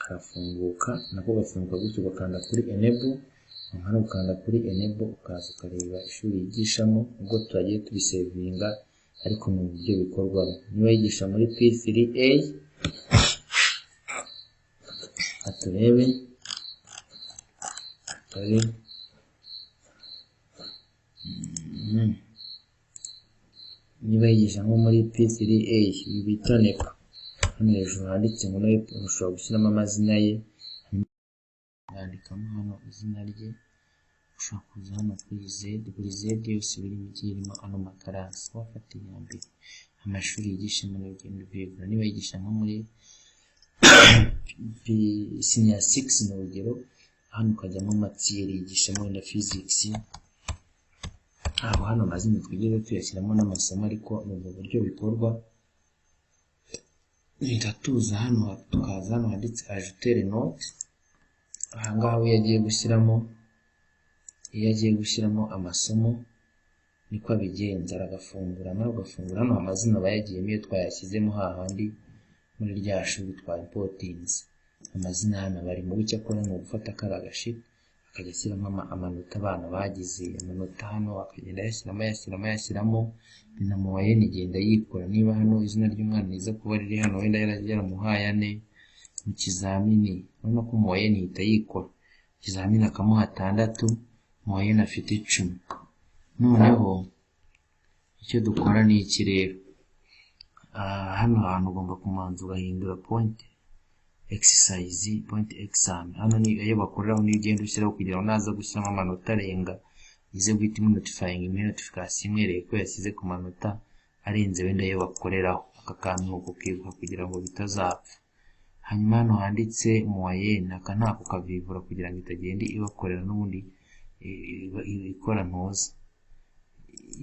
Karafunguka nako gafunguka gutyo, ugakanda kuri enable, wamara gukanda kuri enable ukaza ukareba ishuri yigishamo. Ubwo turagiye tubisevinga ariko ni uburyo bikorwamo. Niba yigisha muri P3A, turebe niba yigisha nko muri P3A ibi bita NEPA, hano hejuru handitse ngo nawe ushobora gushyiramo amazina ye, yandikamo hano izina rye, ushobora kuza hano kuri Z, buri Z yose birimo igiye irimo ano makarasi, wafata iya mbere amashuri yigishamo n'urugendo rw'ibigura. Niba yigisha nko muri senior 6 ni urugero, hano ukajyamo matiyeri yigishamo wenda physics, aho hano amazina twigeze tuyashyiramo n'amasomo, ariko ni ubwo buryo bikorwa. Tuza hano tukaza hano handitse ajouter note, ahangaha iyo agiye gushyiramo amasomo niko abigenza, aragafungura nawe ugafungura hano amazina bayagiyemo iyo twayashyizemo hahandi muri rya shuri twa importinze. Amazina hano bari mu bucya akora ni ugufata kari agashiti akajya ashyiramo amanota abana bagize, amanota hano akagenda yashyiramo binamuwaye nigenda yikora. Niba hano izina ry'umwana riza kuba riri hano wenda yaramuhaye 4 mu kizamini, urabona ko muwaye nihita yikora, ikizamini akamuha 6, muwaye afite 10. Noneho icyo dukora ni iki rero, hano hantu ugomba kumanza ugahindura point exercise, point exam, hano ni ayo bakoreraho niyo ugenda ushyiraho kugira ngo naza gushyiramo amanota arenga ize guhita notifying ime notification imwereye ko yashyize ku manota arenze wenda ayo bakoreraho. Aka kantu ukibuka kugira ngo bitazapfa. Hanyuma hano handitse moyenne, aka ntako kavivura kugira ngo itagenda ibakorera n'ubundi ikora ntuza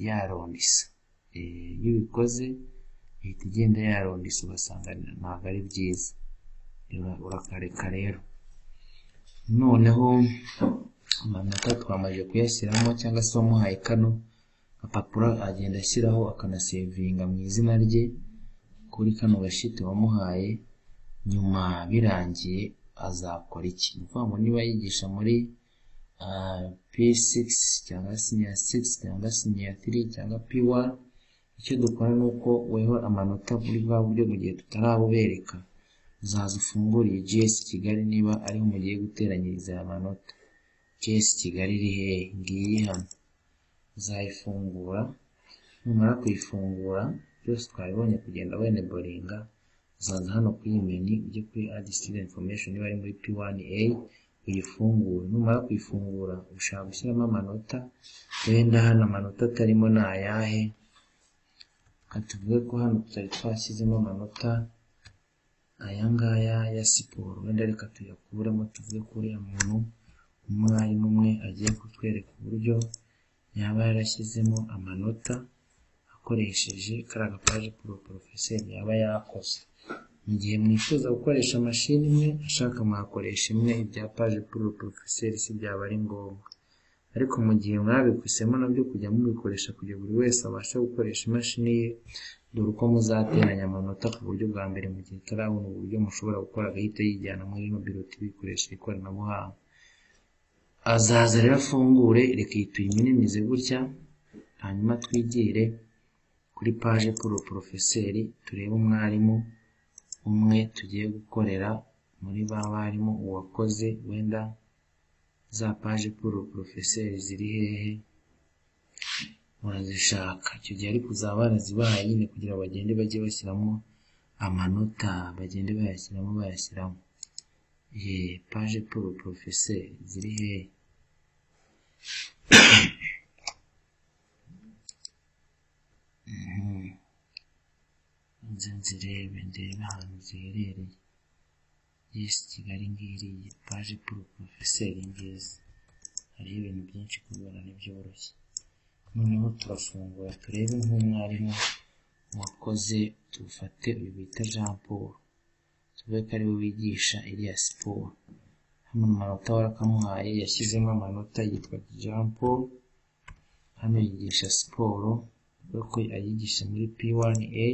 yarondisa. Iyo ubikoze ihita igenda yarondisa, ugasanga ntabwo ari byiza, urakareka rero. Noneho amanota twamaze kuyashyiramo cyangwa se wamuhaye kano apapuro agenda ashyiraho akanasevinga mu izina rye kuri kano gashiti wamuhaye. Nyuma birangiye azakora iki? Ni ukuvuga ngo niba yigisha muri P6 cyangwa senior 6 cyangwa senior 3 cyangwa P1, icyo dukora ni uko weho amanota muri bwa buryo mu gihe tutarabubereka uzaza ufungura iyi GS Kigali, niba ariho mugiye guteranyiriza aya manota. GS Kigali iri hehe? Ngiyi hano, uzayifungura. Numara kuyifungura byose twabibonye kugenda weneboringa, uzaza hano kuri menu ujye kuri add student information, niba ari muri P1A uyifungure. Numara kuyifungura ushaka gushyiramo amanota, wenda hano amanota atarimo ni ayahe? Tuvuge ko hano tutari twashyizemo amanota ayangaya ya siporo, wenda reka tuyakuremo. Tuvuge ko uriya muntu umwarimu umwe agiye kutwereka uburyo yaba yarashyizemo amanota akoresheje kariya gapaje professeur yaba yakoze. Mu gihe mwifuza gukoresha mashini imwe, ashaka mwakoresha imwe, ibya page professeur si byaba ari ngombwa. Ariko mu gihe mwabikusemo nabyo kujya mubikoresha kugira buri wese abashe gukoresha imashini ye, dore uko muzateranya amanota ku buryo bwa mbere mu gihe tarabona uburyo mushobora gukora agahita yijyana muri ino biroti bikoresha ikoranabuhanga. Azaza rero afungure, reka iyi tuyiminimize gutya, hanyuma twigire kuri page professeur turebe umwarimu umwe tugiye gukorera muri ba barimu uwakoze wenda za page professeur ziri hehe murazishaka. Icyo gihe ariko uzaba warazibahaye nyine kugira ngo bagende bajye bashyiramo amanota, bagende bayashyiramo. Page professeur ziri hehe? Nzirebe ndebe ahantu ziherereye. Yes Kigali ngiriye page professeur ngizi, hariho ibintu byinshi kubona ntibyoroshye. Noneho turafungura turebe nk'umwarimu wakoze, tufate uyu bita Jean Paul, tuvuge ko ari we wigisha iriya siporo. Hano amanota warakamuhaye yashyizemo amanota, yitwa Jean Paul, hano yigisha siporo, kuko ayigisha muri P1A,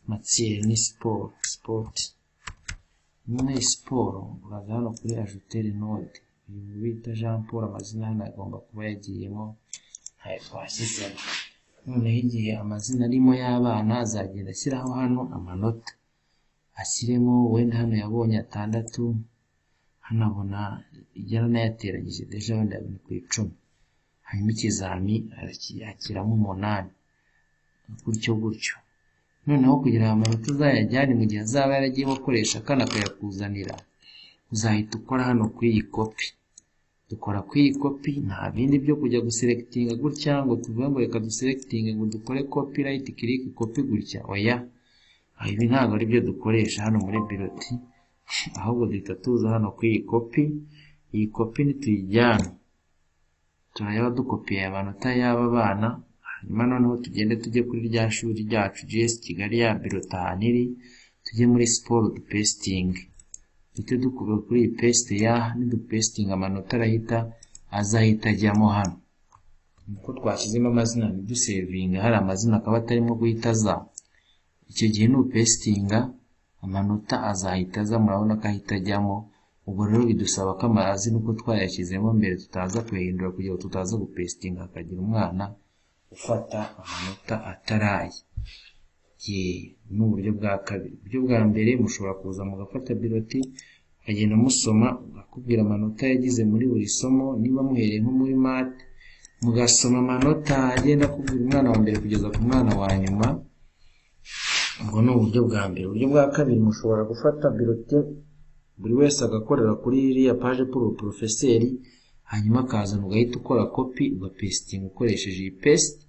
matière ni sport. Nyuma siporo uraza hano kuri ajouter note, uyu bita Jean Paul amazina hano agomba kuba yagiyemo ntayo twashyizemo. noneho igihe amazina arimo y'abana azagenda ashyiraho hano amanota, ashyiremo wenda hano yabonye 6, hano abona yaranayateranyije deja wenda yabonye ku 10, hanyuma ikizami akiramo 8, gutyo gutyo. Noneho kugira ngo amanota uzayajyane mu gihe azaba yaragiye gukoresha kandi akayakuzanira, uzahita ukora hano kuri iyi kopi. Dukora kuri iyi kopi, nta bindi byo kujya guselectinga gutya ngo tuvuge ngo reka duselectinge ngo dukore copy right click copy gutya, oya, ibi ntabwo ari byo dukoresha hano muri Biroti, ahubwo duhita tuza hano kuri iyi kopi. Iyi kopi nituyijyana turayaba dukopiye amanota y'aba bana, hanyuma noneho tugende tujye kuri rya shuri ryacu GS Kigali ya Biroti ahantu iri, tujye muri siporo dupesting, duhite dukubira kuri iyi paste ya nidupesting amanota azahita ajyamo hano. Nuko twashyizemo amazina nidusevinga hari amazina akaba atarimo guhita aza, icyo gihe nupestinga amanota azahita aza, murabona ko ahita ajyamo. Ubwo rero bidusaba ko amazina uko twayashyizemo mbere tutaza kuyahindura kugira ngo tutaza gupestinga hakagira umwana ufata amanota ataraye. Ni uburyo bwa kabiri. Uburyo bwa mbere mushobora kuza mugafata Biroti ukagenda musoma, akubwira amanota yagize muri buri somo, niba muhereye nko muri math mugasoma amanota agenda akubwira umwana wa mbere kugeza ku mwana wa nyuma. Ubwo ni uburyo bwa mbere. Uburyo bwa kabiri mushobora gufata Biroti buri wese agakorera kuri iriya page pour professeur, hanyuma akazana ugahita ukora copy ugapestinga ukoresheje iyi paste,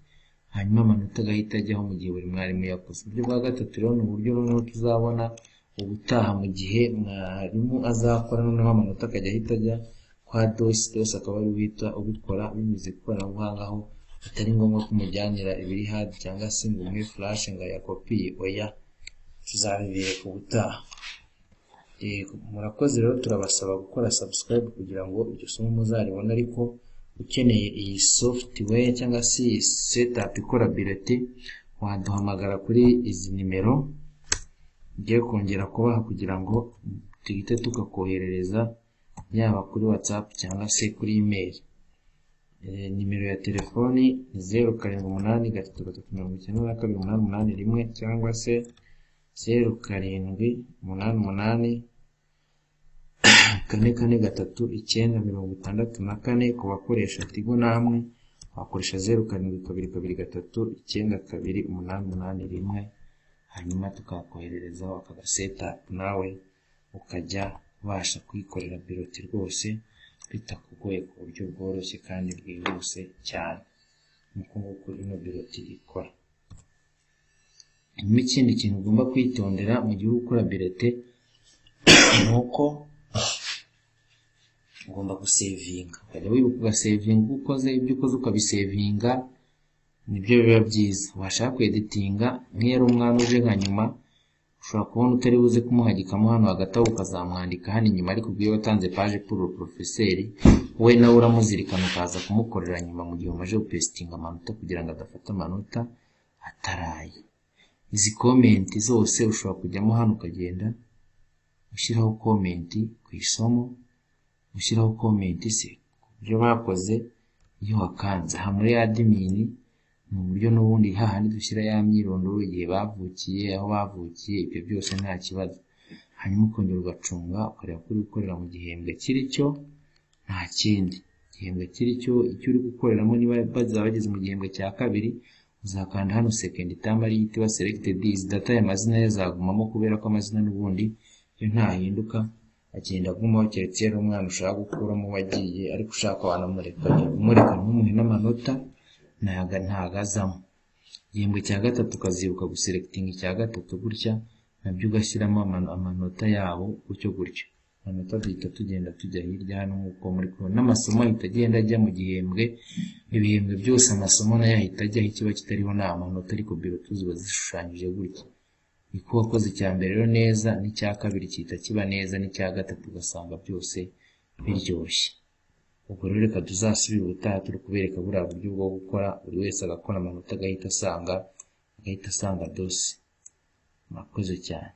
hanyuma amanota agahita ajyaho mu gihe buri mwarimu yakoze. Uburyo bwa gatatu rero ni uburyo noneho tuzabona ubutaha mu gihe mwarimu azakora, noneho amanota akajya ahita ajya kwa DOS akaba ari uhita ubikora binyuze ku ikoranabuhanga, aho atari ngombwa kumujyanira ibiri hard cyangwa se ngo umuhe flash ngo ayakopiye, oya, tuzabibere ku butaha. Murakoze rero, turabasaba gukora subscribe kugira ngo iryo somo muzaribone, ariko ukeneye iyi software cyangwa se iyi setup ikora Biroti waduhamagara kuri izi nimero ngiye kongera kubaha kugira ngo tuhite tukakoherereza yaba kuri WhatsApp cyangwa se kuri email. Nimero ya telefoni ni 0783392881 cyangwa se 0784433964. ku bakoresha Tigo namwe wakoresha 072223928881, hanyuma tukakoherereza aka setup nawe ukajya ubasha kwikorera Biroti rwose bitakugoye ku buryo bworoshye kandi bwihuse cyane, nuko nguko ino Biroti ikora. Ikindi kintu ugomba kwitondera mu gihe ukora Biroti nuko ugomba gusevinga, ukajya wibuka ugasevinga ukoze ibyo ukoze ukabisevinga, nibyo biba byiza. Washaka kweditinga nk'iyo ari umwana uje nka nyuma, ushobora kubona utari buze kumuhagikamo hano hagati aho ukazamwandika hano inyuma, ariko ubwiye watanze page pour professeur we nawe uramuzirikana ukaza kumukorera nyuma mu gihe umaze gupestinga amanota kugira ngo adafata amanota ataraye. Izi comment zose ushobora kujyamo hano ukagenda ushyiraho comment ku isomo, ushyiraho comment se ku byo bakoze. Iyo wakanze aha muri admin ni uburyo n'ubundi hahandi dushyira ya myirondoro, igihe bavukiye, aho bavukiye, ibyo byose nta kibazo. Hanyuma ukongera ugacunga ukareba ko uri gukorera mu gihembwe kiri cyo, nta kindi. Igihembwe kiri cyo icyo uri gukoreramo, niba bazaba bageze mu gihembwe cya kabiri uzakanda hano second term ari yitwa selected. Izi data y'amazina yazagumamo kubera ko amazina n'ubundi yo ntahinduka, agenda agumaho keretse ari umwana ushaka gukuramo wagiye, ariko ushaka wanamureka ntumuhe n'amanota ntagazamo. Igihembwe cya gatatu ukazibuka guselectinga icya gatatu gutya, nabyo ugashyiramo amanota yabo gutyo gutyo. Amanota duhita tugenda tujya hirya hano nk'uko muri kubona. N'amasomo ahita agenda ajya mu gihembwe, ibihembwe byose amasomo nayo ahita ajyaho, ikiba kitariho nta manota, ariko Biroti ziba zishushanyije gutya. Uko wakoze icya mbere rero neza n'icya kabiri gihita kiba neza, n'icya gatatu ugasanga byose biryoshye. Ubwo rero reka tuzasubire ubutaha turi kubereka buriya buryo bwo gukora, buri wese agakora amanota agahita asanga DOS. Murakoze cyane.